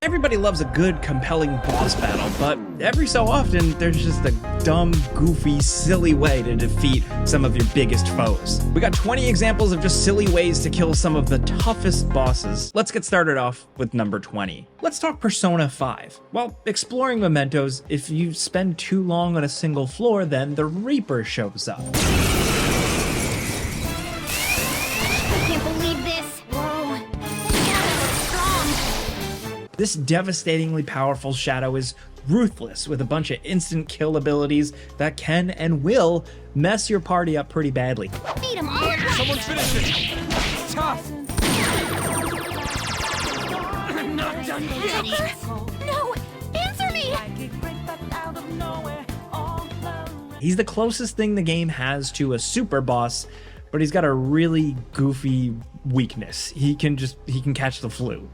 Everybody loves a good, compelling boss battle, but every so often, there's just a dumb, goofy, silly way to defeat some of your biggest foes. We got 20 examples of just silly ways to kill some of the toughest bosses. Let's get started off with number 20. Let's talk Persona 5. While exploring mementos, if you spend too long on a single floor, then the Reaper shows up. This devastatingly powerful shadow is ruthless with a bunch of instant kill abilities that can and will mess your party up pretty badly. Beat him all. Someone finish it! It's tough! I'm not done yet! No! Answer me! He's the closest thing the game has to a super boss, but he's got a really goofy weakness. He can catch the flu.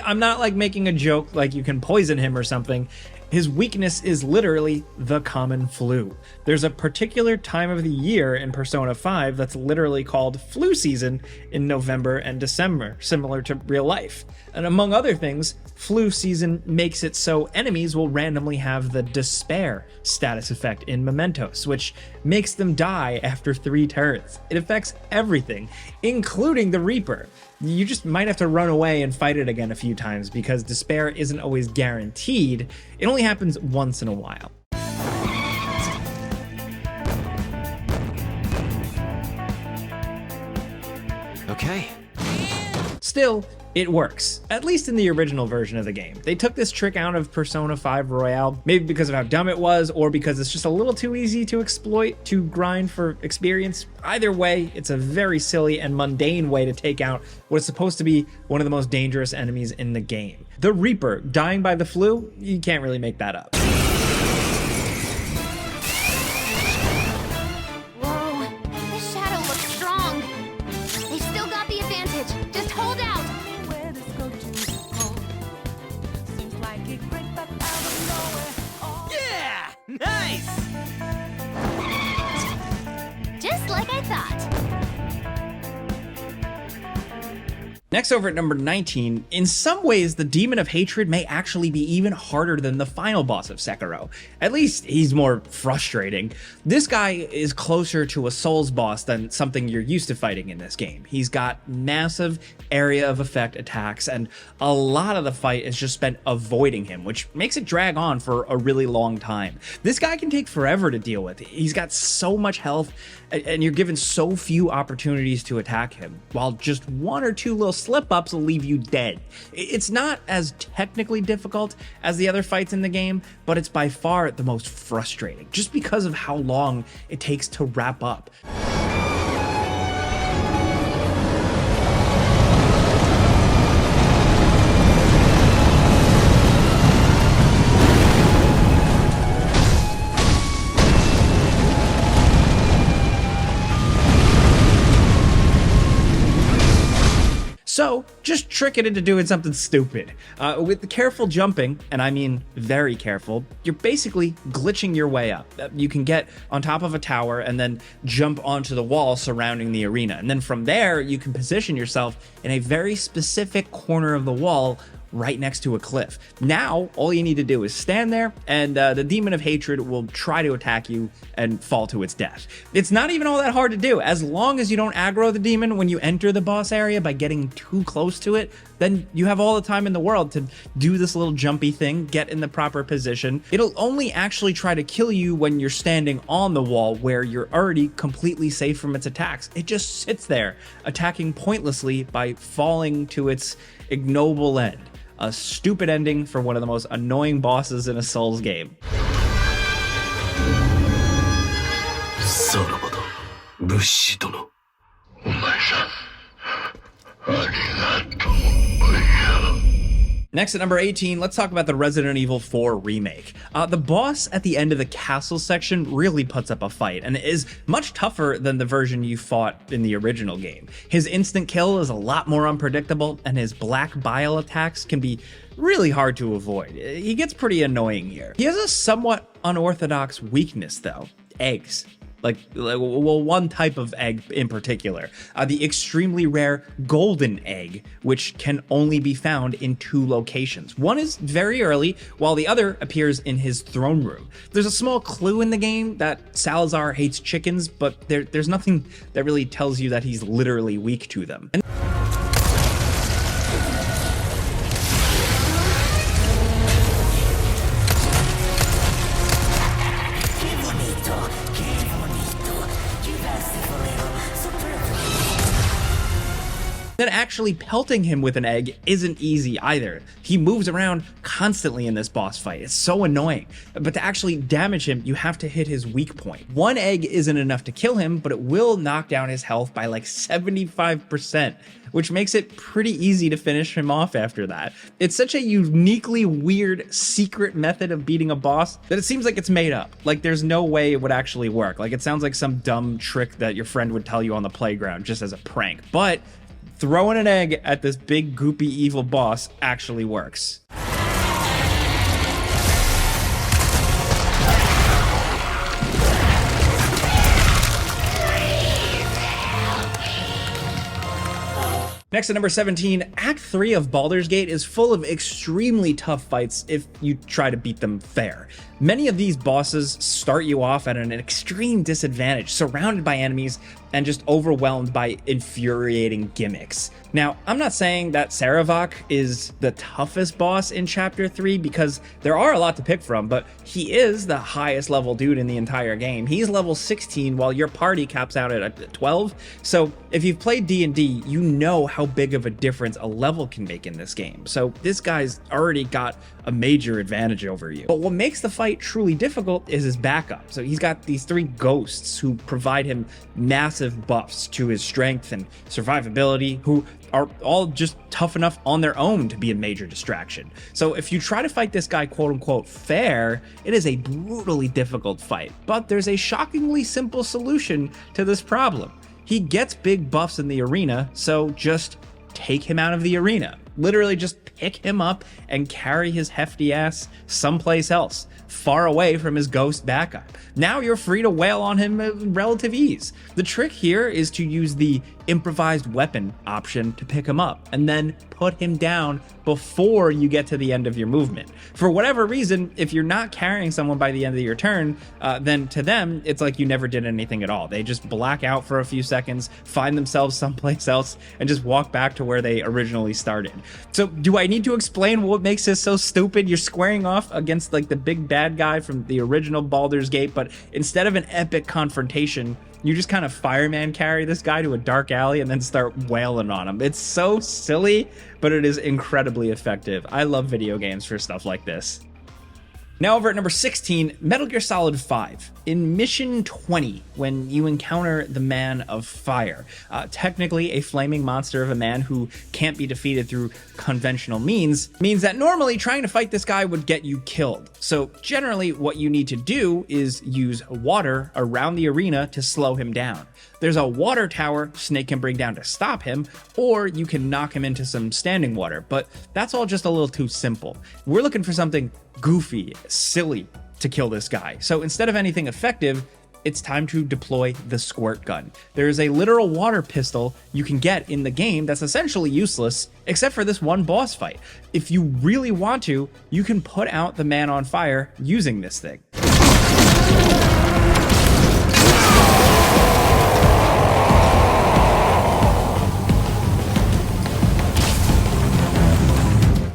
I'm not like making a joke like you can poison him or something. His weakness is literally the common flu. There's a particular time of the year in Persona 5 that's literally called flu season in November and December, similar to real life. And among other things, flu season makes it so enemies will randomly have the despair status effect in mementos, which makes them die after 3 turns. It affects everything, including the Reaper. You just might have to run away and fight it again a few times because despair isn't always guaranteed. It only happens once in a while. Okay. Still, it works, at least in the original version of the game. They took this trick out of Persona 5 Royale, maybe because of how dumb it was, or because it's just a little too easy to exploit to grind for experience. Either way, it's a very silly and mundane way to take out what is supposed to be one of the most dangerous enemies in the game. The Reaper dying by the flu, you can't really make that up. Nice! Just like I thought. Next, over at number 19, in some ways the Demon of Hatred may actually be even harder than the final boss of Sekiro. At least he's more frustrating. This guy is closer to a Souls boss than something you're used to fighting in this game. He's got massive area of effect attacks, and a lot of the fight is just spent avoiding him, which makes it drag on for a really long time. This guy can take forever to deal with. He's got so much health, and you're given so few opportunities to attack him, while just 1 or 2 little slip-ups will leave you dead. It's not as technically difficult as the other fights in the game, but it's by far the most frustrating, just because of how long it takes to wrap up. So just trick it into doing something stupid. With the careful jumping, and I mean very careful, you're basically glitching your way up. You can get on top of a tower and then jump onto the wall surrounding the arena. And then from there, you can position yourself in a very specific corner of the wall right next to a cliff. Now, all you need to do is stand there, and the Demon of Hatred will try to attack you and fall to its death. It's not even all that hard to do. As long as you don't aggro the demon when you enter the boss area by getting too close to it, then you have all the time in the world to do this little jumpy thing, get in the proper position. It'll only actually try to kill you when you're standing on the wall where you're already completely safe from its attacks. It just sits there, attacking pointlessly by falling to its ignoble end. A stupid ending for one of the most annoying bosses in a Souls game. Next at number 18, let's talk about the Resident Evil 4 remake. The boss at the end of the castle section really puts up a fight and is much tougher than the version you fought in the original game. His instant kill is a lot more unpredictable, and his black bile attacks can be really hard to avoid. He gets pretty annoying here. He has a somewhat unorthodox weakness though: eggs. Well, one type of egg in particular, the extremely rare golden egg, which can only be found in 2 locations. One is very early, while the other appears in his throne room. There's a small clue in the game that Salazar hates chickens, but there's nothing that really tells you that he's literally weak to them. Then actually pelting him with an egg isn't easy either. He moves around constantly in this boss fight. It's so annoying. But to actually damage him, you have to hit his weak point. One egg isn't enough to kill him, but it will knock down his health by like 75%, which makes it pretty easy to finish him off after that. It's such a uniquely weird secret method of beating a boss that it seems like it's made up. Like there's no way it would actually work. Like it sounds like some dumb trick that your friend would tell you on the playground just as a prank. But throwing an egg at this big goopy evil boss actually works. Next at number 17, Act 3 of Baldur's Gate is full of extremely tough fights if you try to beat them fair. Many of these bosses start you off at an extreme disadvantage, surrounded by enemies and just overwhelmed by infuriating gimmicks. Now, I'm not saying that Saravak is the toughest boss in Chapter 3 because there are a lot to pick from, but he is the highest level dude in the entire game. He's level 16 while your party caps out at 12. So if you've played D&D, you know how big of a difference a level can make in this game. So this guy's already got a major advantage over you. But what makes the fight truly difficult is his backup. So he's got these 3 ghosts who provide him massive buffs to his strength and survivability, who are all just tough enough on their own to be a major distraction. So if you try to fight this guy quote unquote fair, it is a brutally difficult fight. But there's a shockingly simple solution to this problem. He gets big buffs in the arena, so just take him out of the arena. Literally just pick him up and carry his hefty ass someplace else, far away from his ghost backup. Now you're free to wail on him with relative ease. The trick here is to use the improvised weapon option to pick him up and then put him down before you get to the end of your movement. For whatever reason, if you're not carrying someone by the end of your turn, then to them, it's like you never did anything at all. They just black out for a few seconds, find themselves someplace else, and just walk back to where they originally started. So do I need to explain what makes this so stupid? You're squaring off against like the big bad guy from the original Baldur's Gate, but instead of an epic confrontation, you just kind of fireman carry this guy to a dark alley and then start wailing on him. It's so silly, but it is incredibly effective. I love video games for stuff like this. Now over at number 16, Metal Gear Solid 5. In Mission 20, when you encounter the Man of Fire, technically a flaming monster of a man who can't be defeated through conventional means that normally trying to fight this guy would get you killed. So generally what you need to do is use water around the arena to slow him down. There's a water tower Snake can bring down to stop him, or you can knock him into some standing water, but that's all just a little too simple. We're looking for something goofy, silly to kill this guy. So instead of anything effective, it's time to deploy the squirt gun. There is a literal water pistol you can get in the game that's essentially useless, except for this one boss fight. If you really want to, you can put out the man on fire using this thing.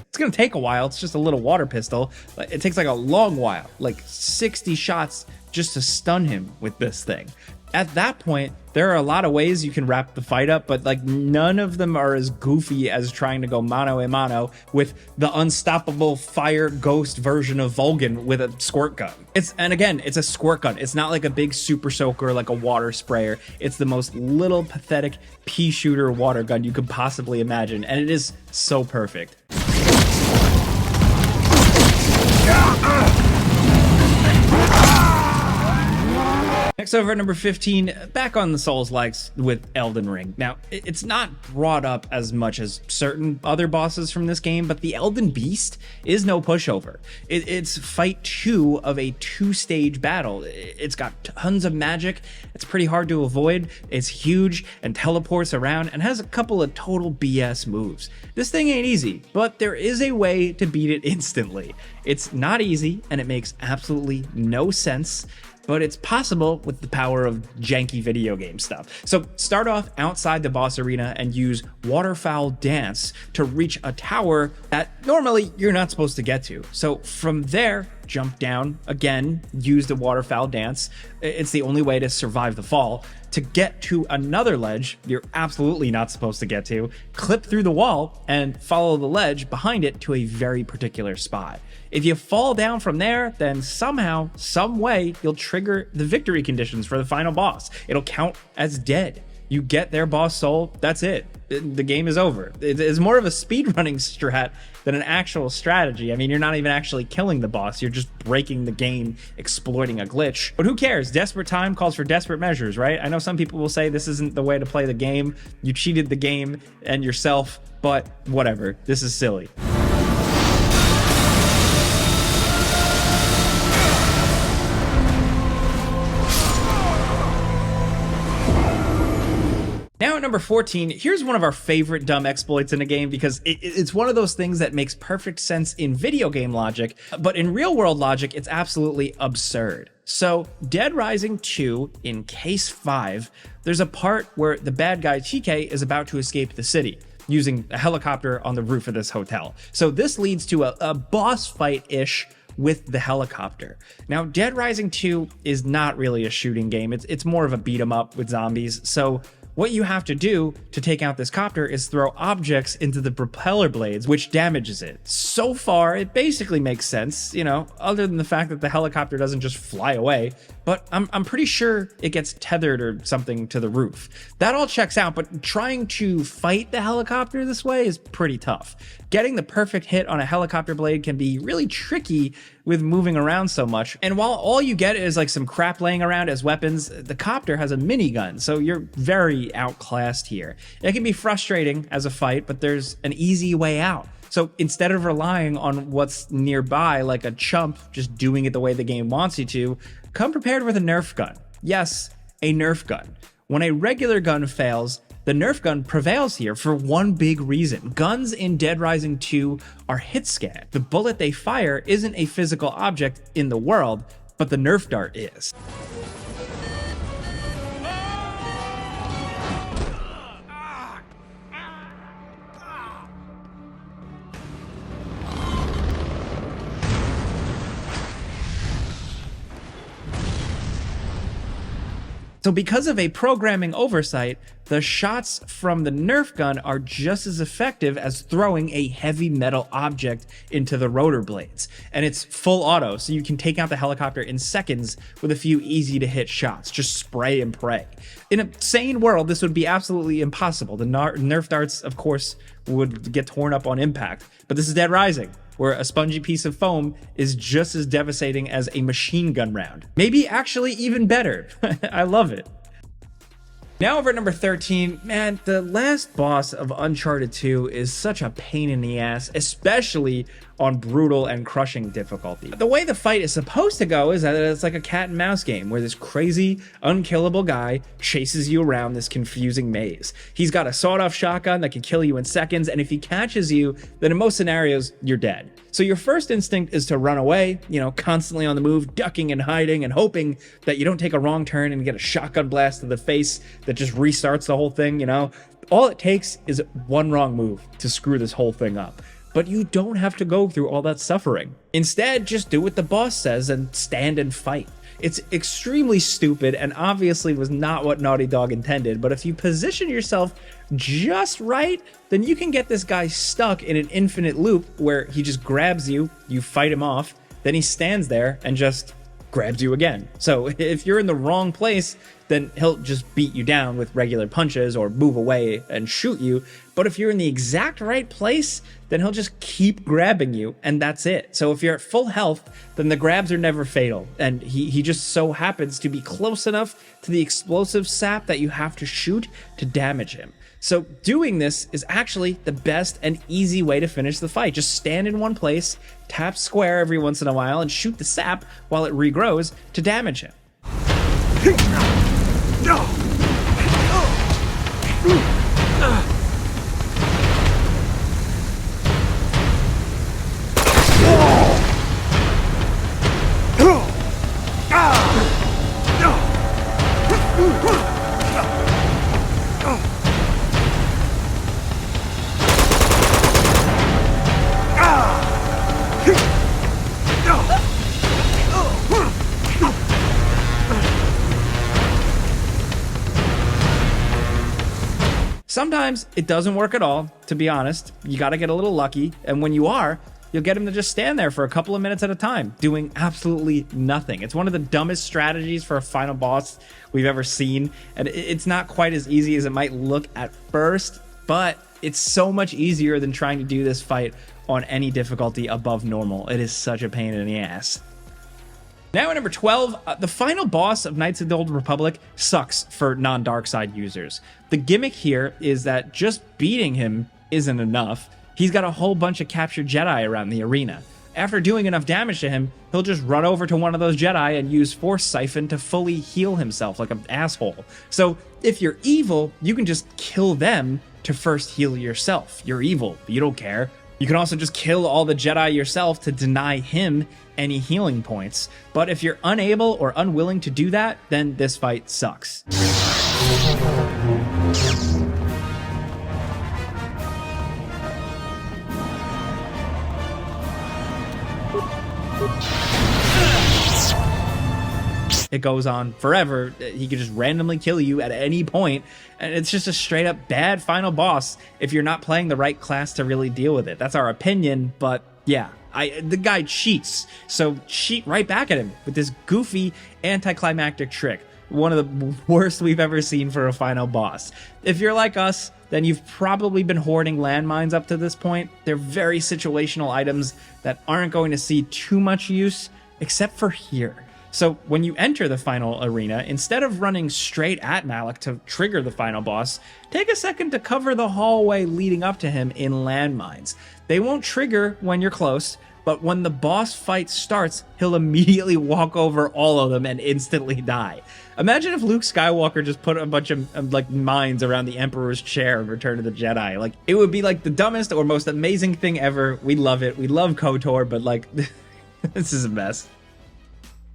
It's gonna take a while. It's just a little water pistol. It takes like a long while, like 60 shots just to stun him with this thing. At that point, there are a lot of ways you can wrap the fight up, but like none of them are as goofy as trying to go mano a mano with the unstoppable fire ghost version of Vulcan with a squirt gun. And again, it's a squirt gun. It's not like a big super soaker, like a water sprayer. It's the most little pathetic pea shooter water gun you could possibly imagine. And it is so perfect. Next over at number 15, back on the Souls-likes with Elden Ring. Now, it's not brought up as much as certain other bosses from this game, but the Elden Beast is no pushover. It's fight 2 of a 2-stage battle. It's got tons of magic, it's pretty hard to avoid, it's huge and teleports around, and has a couple of total BS moves. This thing ain't easy, but there is a way to beat it instantly. It's not easy, and it makes absolutely no sense, but it's possible with the power of janky video game stuff. So start off outside the boss arena and use Waterfowl Dance to reach a tower that normally you're not supposed to get to. So from there, jump down, again, use the Waterfowl Dance. It's the only way to survive the fall. To get to another ledge you're absolutely not supposed to get to, clip through the wall and follow the ledge behind it to a very particular spot. If you fall down from there, then somehow, some way, you'll trigger the victory conditions for the final boss. It'll count as dead. You get their boss soul, that's it. The game is over. It's more of a speedrunning strat than an actual strategy. I mean, you're not even actually killing the boss, you're just breaking the game, exploiting a glitch. But who cares? Desperate time calls for desperate measures, right? I know some people will say this isn't the way to play the game, you cheated the game and yourself, but whatever, this is silly. Now at number 14, here's one of our favorite dumb exploits in a game because it's one of those things that makes perfect sense in video game logic, but in real world logic, it's absolutely absurd. So Dead Rising 2 in Case 5, there's a part where the bad guy TK is about to escape the city using a helicopter on the roof of this hotel. So this leads to a boss fight-ish with the helicopter. Now, Dead Rising 2 is not really a shooting game. It's more of a beat 'em up with zombies. So what you have to do to take out this copter is throw objects into the propeller blades, which damages it. So far, it basically makes sense, you know, other than the fact that the helicopter doesn't just fly away, but I'm pretty sure it gets tethered or something to the roof. That all checks out, but trying to fight the helicopter this way is pretty tough. Getting the perfect hit on a helicopter blade can be really tricky with moving around so much. And while all you get is like some crap laying around as weapons, the copter has a minigun, so you're very outclassed here. It can be frustrating as a fight, but there's an easy way out. So instead of relying on what's nearby like a chump just doing it the way the game wants you to, come prepared with a Nerf gun. Yes, a Nerf gun. When a regular gun fails, the Nerf gun prevails here for one big reason. Guns in Dead Rising 2 are hit scan. The bullet they fire isn't a physical object in the world, but the Nerf dart is. So because of a programming oversight, the shots from the Nerf gun are just as effective as throwing a heavy metal object into the rotor blades. And it's full auto, so you can take out the helicopter in seconds with a few easy to hit shots. Just spray and pray. In a sane world, this would be absolutely impossible. The Nerf darts, of course, would get torn up on impact. But this is Dead Rising, where a spongy piece of foam is just as devastating as a machine gun round. Maybe actually even better. I love it. Now over at number 13, man, the last boss of Uncharted 2 is such a pain in the ass, especially on brutal and crushing difficulty. The way the fight is supposed to go is that it's like a cat and mouse game where this crazy, unkillable guy chases you around this confusing maze. He's got a sawed-off shotgun that can kill you in seconds, and if he catches you, then in most scenarios, you're dead. So your first instinct is to run away, you know, constantly on the move, ducking and hiding and hoping that you don't take a wrong turn and get a shotgun blast to the face that just restarts the whole thing, you know? All it takes is one wrong move to screw this whole thing up. But you don't have to go through all that suffering. Instead, just do what the boss says and stand and fight. It's extremely stupid and obviously was not what Naughty Dog intended, but if you position yourself just right, then you can get this guy stuck in an infinite loop where he just grabs you, you fight him off, then he stands there and just grabs you again. So if you're in the wrong place, then he'll just beat you down with regular punches or move away and shoot you. But if you're in the exact right place, then he'll just keep grabbing you, and that's it. So if you're at full health, then the grabs are never fatal, and he just so happens to be close enough to the explosive sap that you have to shoot to damage him. So doing this is actually the best and easy way to finish the fight. Just stand in one place, tap square every once in a while, and shoot the sap while it regrows to damage him. Sometimes it doesn't work at all, to be honest. You gotta get a little lucky, and when you are, you'll get him to just stand there for a couple of minutes at a time, doing absolutely nothing. It's one of the dumbest strategies for a final boss we've ever seen, and it's not quite as easy as it might look at first, but it's so much easier than trying to do this fight on any difficulty above normal. It is such a pain in the ass. Now at number 12, the final boss of Knights of the Old Republic sucks for non-Darkside users. The gimmick here is that just beating him isn't enough. He's got a whole bunch of captured Jedi around the arena. After doing enough damage to him, he'll just run over to one of those Jedi and use Force Siphon to fully heal himself like an asshole. So if you're evil, you can just kill them to first heal yourself. You're evil, but you don't care. You can also just kill all the Jedi yourself to deny him any healing points. But if you're unable or unwilling to do that, then this fight sucks. It goes on forever. He can just randomly kill you at any point, and it's just a straight up bad final boss if you're not playing the right class to really deal with it. That's our opinion, but yeah, the guy cheats, so cheat right back at him with this goofy anticlimactic trick. One of the worst we've ever seen for a final boss. If you're like us, then you've probably been hoarding landmines up to this point. They're very situational items that aren't going to see too much use, except for here. So when you enter the final arena, instead of running straight at Malik to trigger the final boss, take a second to cover the hallway leading up to him in landmines. They won't trigger when you're close, but when the boss fight starts, he'll immediately walk over all of them and instantly die. Imagine if Luke Skywalker just put a bunch of like mines around the Emperor's chair in Return of the Jedi. Like, it would be like the dumbest or most amazing thing ever. We love it. We love KOTOR, but like, this is a mess.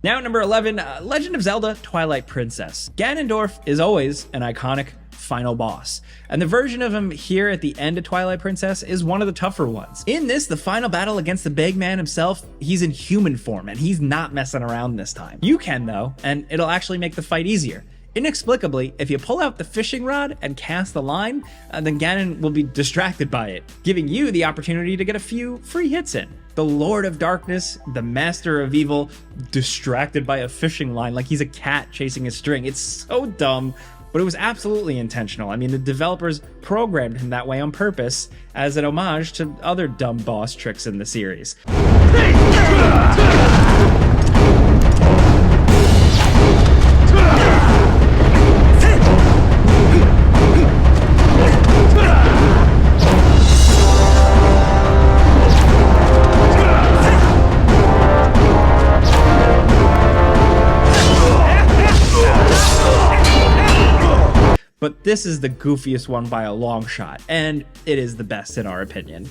Now at number 11, Legend of Zelda Twilight Princess. Ganondorf is always an iconic final boss, and the version of him here at the end of Twilight Princess is one of the tougher ones. In this, the final battle against the big man himself, he's in human form, and he's not messing around this time. You can though, and it'll actually make the fight easier. Inexplicably, if you pull out the fishing rod and cast the line, then Ganon will be distracted by it, giving you the opportunity to get a few free hits in. The Lord of Darkness, the Master of Evil, distracted by a fishing line like he's a cat chasing a string. It's so dumb, but it was absolutely intentional. I mean, the developers programmed him that way on purpose as an homage to other dumb boss tricks in the series. But this is the goofiest one by a long shot, and it is the best in our opinion.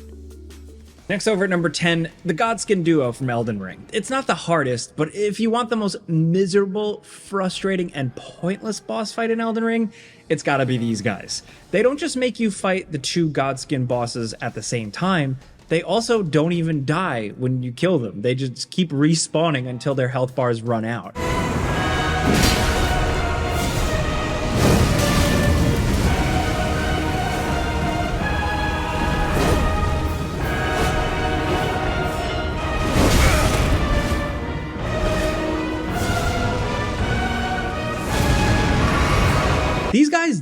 Next over at number 10, the Godskin Duo from Elden Ring. It's not the hardest, but if you want the most miserable, frustrating, and pointless boss fight in Elden Ring, it's gotta be these guys. They don't just make you fight the two Godskin bosses at the same time, they also don't even die when you kill them. They just keep respawning until their health bars run out.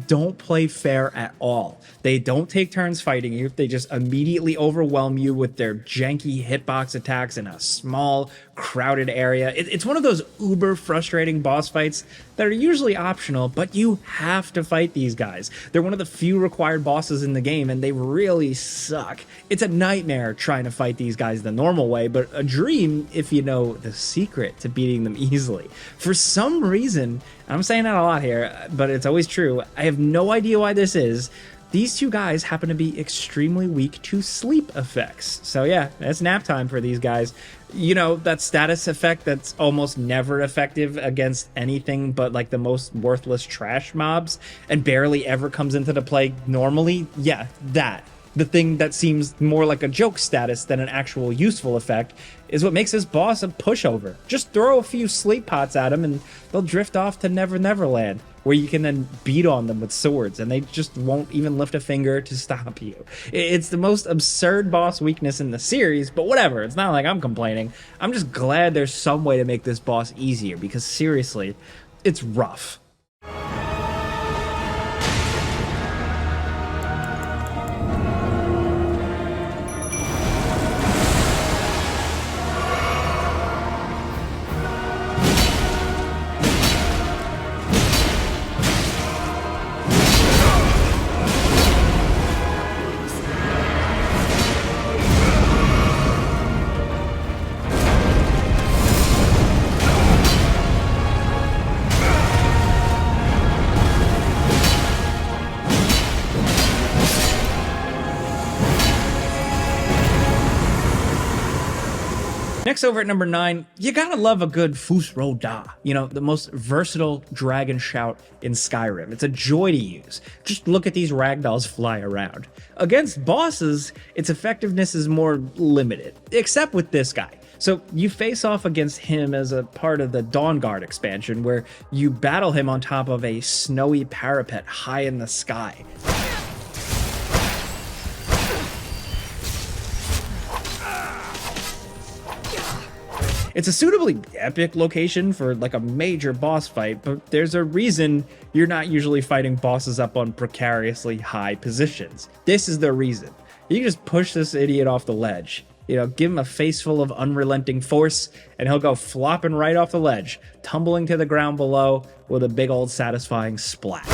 don't play fair at all. They don't take turns fighting you. They just immediately overwhelm you with their janky hitbox attacks in a small, crowded area. It's one of those uber frustrating boss fights that are usually optional, but you have to fight these guys. They're one of the few required bosses in the game, and they really suck. It's a nightmare trying to fight these guys the normal way, but a dream if you know the secret to beating them easily. For some reason, I'm saying that a lot here, but it's always true, I have no idea why this is, these two guys happen to be extremely weak to sleep effects. So yeah, it's nap time for these guys. You know, that status effect that's almost never effective against anything but like the most worthless trash mobs and barely ever comes into the play normally? Yeah, that. The thing that seems more like a joke status than an actual useful effect is what makes this boss a pushover. Just throw a few sleep pots at him and they'll drift off to Never Never Land, where you can then beat on them with swords and they just won't even lift a finger to stop you. It's the most absurd boss weakness in the series, but whatever, it's not like I'm complaining. I'm just glad there's some way to make this boss easier, because seriously, it's rough. Next, over at number 9, you gotta love a good Fusro Da. You know, the most versatile dragon shout in Skyrim. It's a joy to use. Just look at these ragdolls fly around. Against bosses, its effectiveness is more limited, except with this guy. So you face off against him as a part of the Dawnguard expansion, where you battle him on top of a snowy parapet high in the sky. It's a suitably epic location for like a major boss fight, but there's a reason you're not usually fighting bosses up on precariously high positions. This is the reason. You can just push this idiot off the ledge. You know, give him a face full of unrelenting force, and he'll go flopping right off the ledge, tumbling to the ground below with a big old satisfying splat.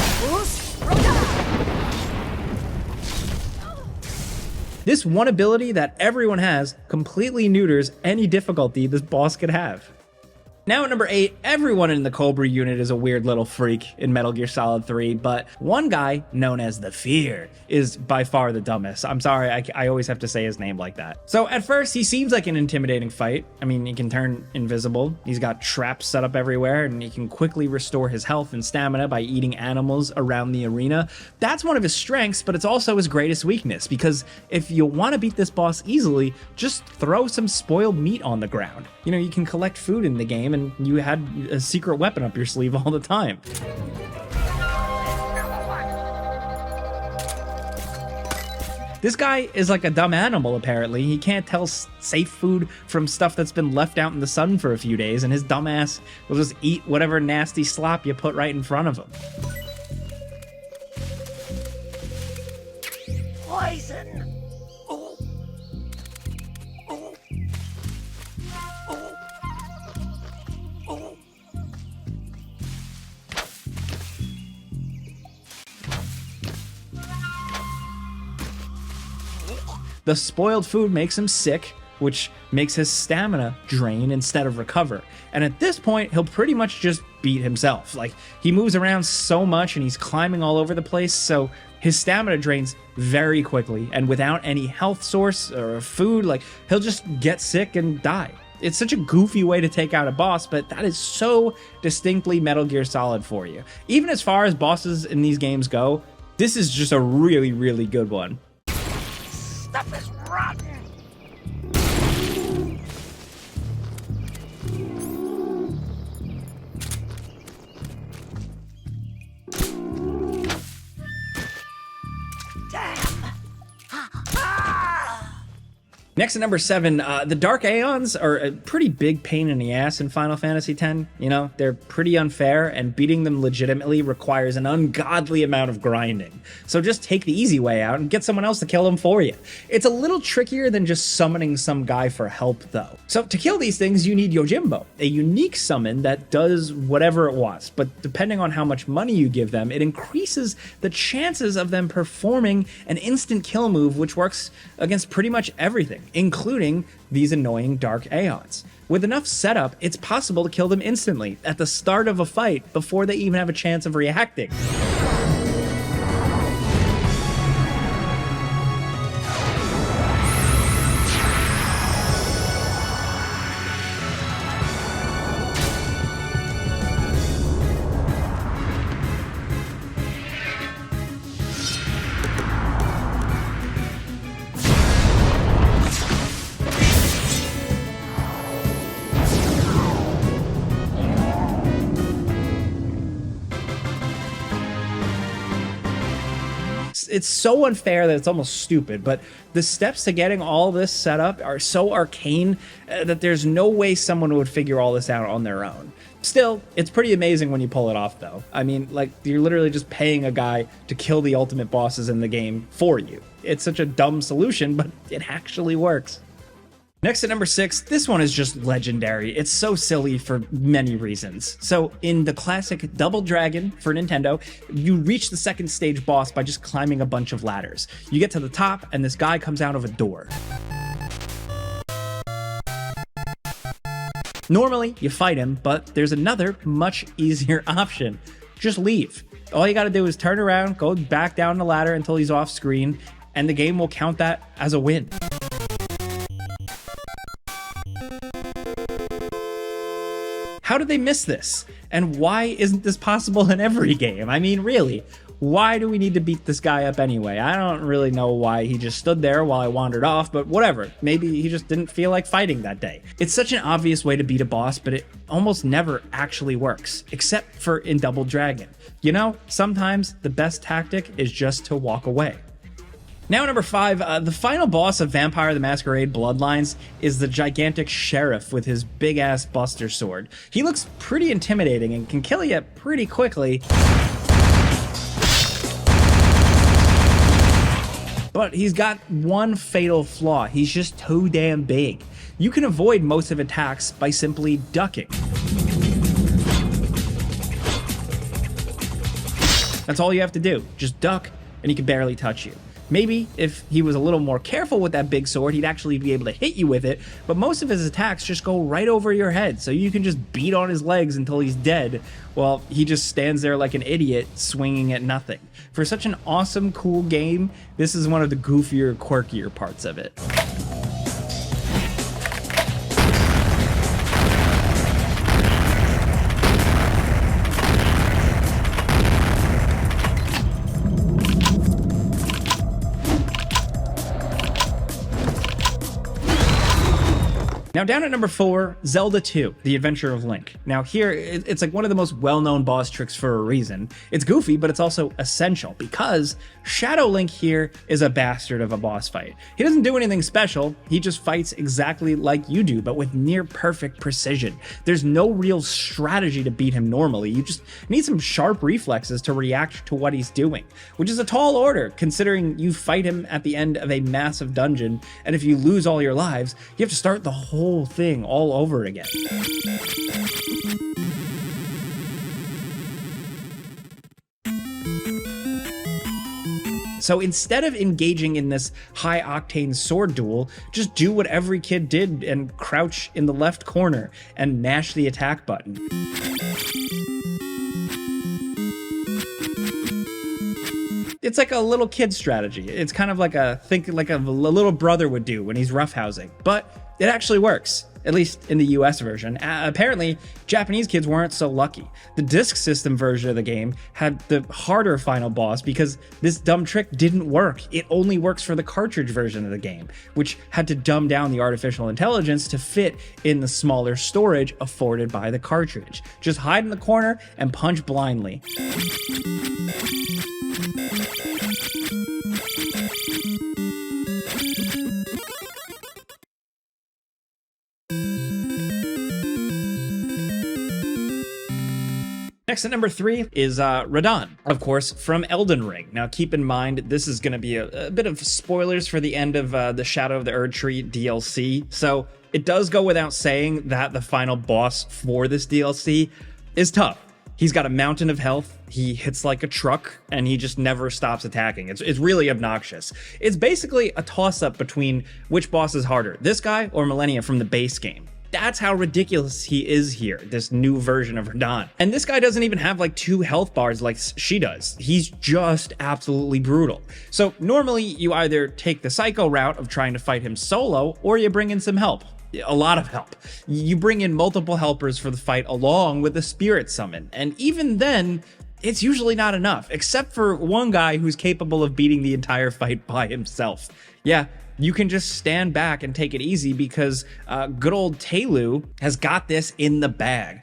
This one ability that everyone has completely neuters any difficulty this boss could have. Now at number 8, everyone in the Cobra unit is a weird little freak in Metal Gear Solid 3, but one guy, known as the Fear, is by far the dumbest. I'm sorry, I always have to say his name like that. So at first, he seems like an intimidating fight. I mean, he can turn invisible, he's got traps set up everywhere, and he can quickly restore his health and stamina by eating animals around the arena. That's one of his strengths, but it's also his greatest weakness, because if you want to beat this boss easily, just throw some spoiled meat on the ground. You know, you can collect food in the game, and you had a secret weapon up your sleeve all the time. This guy is like a dumb animal, apparently. He can't tell safe food from stuff that's been left out in the sun for a few days, and his dumb ass will just eat whatever nasty slop you put right in front of him. Poison! The spoiled food makes him sick, which makes his stamina drain instead of recover. And at this point, he'll pretty much just beat himself. Like, he moves around so much and he's climbing all over the place, so his stamina drains very quickly, and without any health source or food, like, he'll just get sick and die. It's such a goofy way to take out a boss, but that is so distinctly Metal Gear Solid for you. Even as far as bosses in these games go, this is just a really, really good one. Stuff is rotten! Damn! Next at number 7, the Dark Aeons are a pretty big pain in the ass in Final Fantasy X. You know, they're pretty unfair, and beating them legitimately requires an ungodly amount of grinding. So just take the easy way out and get someone else to kill them for you. It's a little trickier than just summoning some guy for help, though. So to kill these things, you need Yojimbo, a unique summon that does whatever it wants, but depending on how much money you give them, it increases the chances of them performing an instant kill move, which works against pretty much everything, including these annoying Dark Aeons. With enough setup, it's possible to kill them instantly at the start of a fight before they even have a chance of reacting. It's so unfair that it's almost stupid, but the steps to getting all this set up are so arcane that there's no way someone would figure all this out on their own. Still, it's pretty amazing when you pull it off, though. I mean, like, you're literally just paying a guy to kill the ultimate bosses in the game for you. It's such a dumb solution, but it actually works. Next at number 6, this one is just legendary. It's so silly for many reasons. So in the classic Double Dragon for Nintendo, you reach the second stage boss by just climbing a bunch of ladders. You get to the top and this guy comes out of a door. Normally, you fight him, but there's another much easier option. Just leave. All you gotta do is turn around, go back down the ladder until he's off screen, and the game will count that as a win. How did they miss this? And why isn't this possible in every game? I mean, really, why do we need to beat this guy up anyway? I don't really know why he just stood there while I wandered off, but whatever. Maybe he just didn't feel like fighting that day. It's such an obvious way to beat a boss, but it almost never actually works, except for in Double Dragon. You know, sometimes the best tactic is just to walk away. Now, number 5, the final boss of Vampire the Masquerade Bloodlines is the gigantic sheriff with his big-ass buster sword. He looks pretty intimidating and can kill you pretty quickly. But he's got one fatal flaw. He's just too damn big. You can avoid most of attacks by simply ducking. That's all you have to do. Just duck, and he can barely touch you. Maybe if he was a little more careful with that big sword, he'd actually be able to hit you with it, but most of his attacks just go right over your head, so you can just beat on his legs until he's dead, while he just stands there like an idiot, swinging at nothing. For such an awesome, cool game, this is one of the goofier, quirkier parts of it. Now down at number 4, Zelda 2, The Adventure of Link. Now here, it's like one of the most well-known boss tricks for a reason. It's goofy, but it's also essential, because Shadow Link here is a bastard of a boss fight. He doesn't do anything special, he just fights exactly like you do, but with near perfect precision. There's no real strategy to beat him normally, you just need some sharp reflexes to react to what he's doing, which is a tall order, considering you fight him at the end of a massive dungeon, and if you lose all your lives, you have to start the whole thing all over again. So instead of engaging in this high-octane sword duel, just do what every kid did and crouch in the left corner and mash the attack button. It's like a little kid strategy. It's kind of like a little brother would do when he's roughhousing, but it actually works, at least in the US version. Apparently, Japanese kids weren't so lucky. The disc system version of the game had the harder final boss because this dumb trick didn't work. It only works for the cartridge version of the game, which had to dumb down the artificial intelligence to fit in the smaller storage afforded by the cartridge. Just hide in the corner and punch blindly. Next at number 3 is Radon, of course, from Elden Ring. Now keep in mind, this is going to be a bit of spoilers for the end of the Shadow of the Erdtree DLC, so it does go without saying that the final boss for this DLC is tough. He's got a mountain of health, he hits like a truck, and he just never stops attacking. It's really obnoxious. It's basically a toss-up between which boss is harder, this guy or Millennia from the base game. That's how ridiculous he is here, this new version of Radon. And this guy doesn't even have like 2 health bars like she does. He's just absolutely brutal. So normally you either take the psycho route of trying to fight him solo, or you bring in some help. A lot of help. You bring in multiple helpers for the fight along with a spirit summon. And even then, it's usually not enough, except for one guy who's capable of beating the entire fight by himself. Yeah, you can just stand back and take it easy because good old Telu has got this in the bag.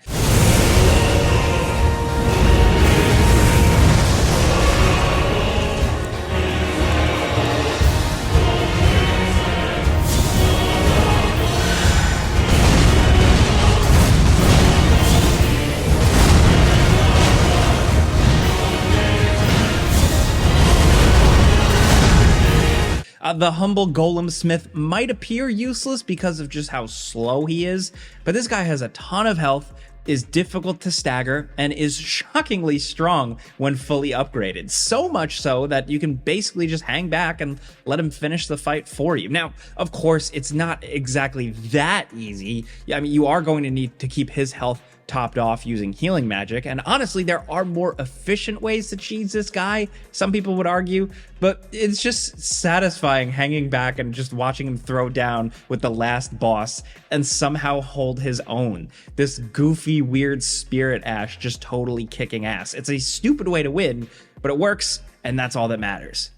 The humble golem smith might appear useless because of just how slow he is, but this guy has a ton of health, is difficult to stagger, and is shockingly strong when fully upgraded. So much so that you can basically just hang back and let him finish the fight for you. Now, of course, it's not exactly that easy. I mean, you are going to need to keep his health topped off using healing magic, and honestly there are more efficient ways to cheese this guy, some people would argue, but it's just satisfying hanging back and just watching him throw down with the last boss and somehow hold his own. This goofy weird spirit ash just totally kicking ass. It's a stupid way to win, but it works, and that's all that matters.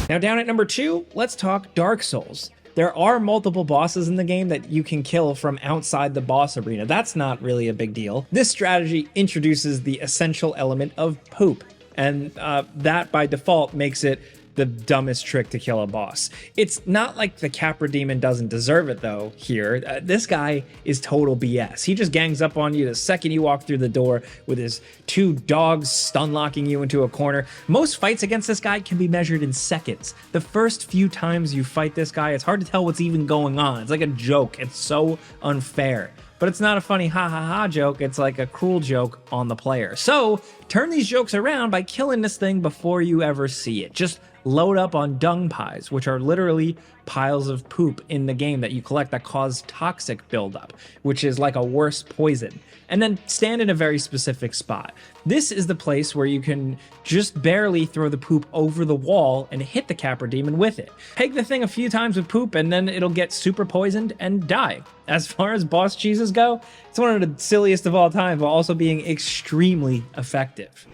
Now down at number 2, let's talk Dark Souls. There are multiple bosses in the game that you can kill from outside the boss arena. That's not really a big deal. This strategy introduces the essential element of poop, and that by default makes it the dumbest trick to kill a boss. It's not like the Capra Demon doesn't deserve it though here. This guy is total BS. He just gangs up on you the second you walk through the door with his 2 dogs stun locking you into a corner. Most fights against this guy can be measured in seconds. The first few times you fight this guy, it's hard to tell what's even going on. It's like a joke. It's so unfair. But it's not a funny ha ha ha joke, it's like a cruel joke on the player. So turn these jokes around by killing this thing before you ever see it. Just load up on dung pies, which are literally piles of poop in the game that you collect that cause toxic buildup, which is like a worse poison. And then stand in a very specific spot. This is the place where you can just barely throw the poop over the wall and hit the Capra Demon with it. Peg the thing a few times with poop and then it'll get super poisoned and die. As far as boss cheeses go, it's one of the silliest of all time, while also being extremely effective.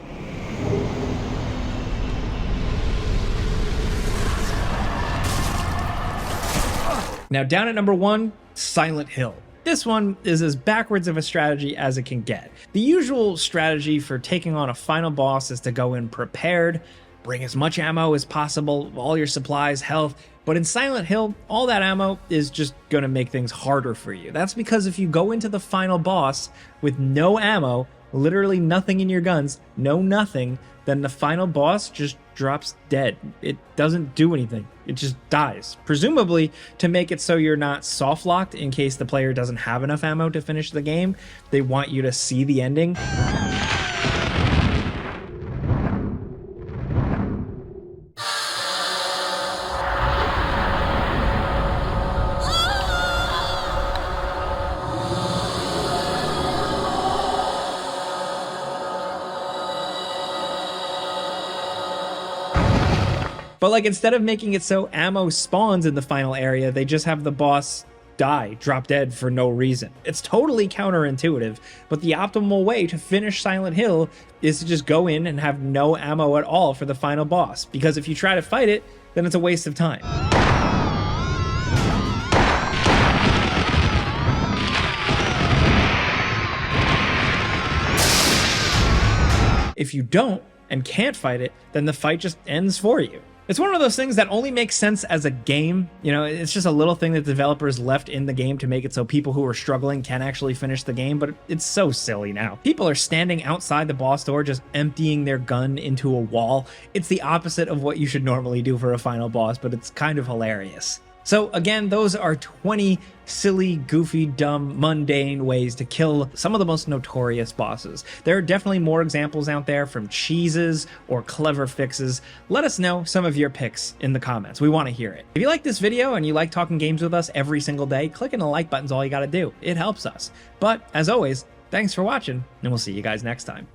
Now down at number 1, Silent Hill. This one is as backwards of a strategy as it can get. The usual strategy for taking on a final boss is to go in prepared, bring as much ammo as possible, all your supplies, health, but in Silent Hill, all that ammo is just gonna make things harder for you. That's because if you go into the final boss with no ammo, literally nothing in your guns, no nothing, then the final boss just drops dead. It doesn't do anything. It just dies. Presumably to make it so you're not soft locked in case the player doesn't have enough ammo to finish the game. They want you to see the ending. But like, instead of making it so ammo spawns in the final area, they just have the boss die, drop dead for no reason. It's totally counterintuitive, but the optimal way to finish Silent Hill is to just go in and have no ammo at all for the final boss, because if you try to fight it, then it's a waste of time. If you don't, and can't fight it, then the fight just ends for you. It's one of those things that only makes sense as a game. You know, it's just a little thing that developers left in the game to make it so people who are struggling can actually finish the game, but it's so silly now. People are standing outside the boss door just emptying their gun into a wall. It's the opposite of what you should normally do for a final boss, but it's kind of hilarious. So again, those are 20 silly, goofy, dumb, mundane ways to kill some of the most notorious bosses. There are definitely more examples out there from cheeses or clever fixes. Let us know some of your picks in the comments. We want to hear it. If you like this video and you like talking games with us every single day, clicking the like button's all you got to do. It helps us. But as always, thanks for watching, and we'll see you guys next time.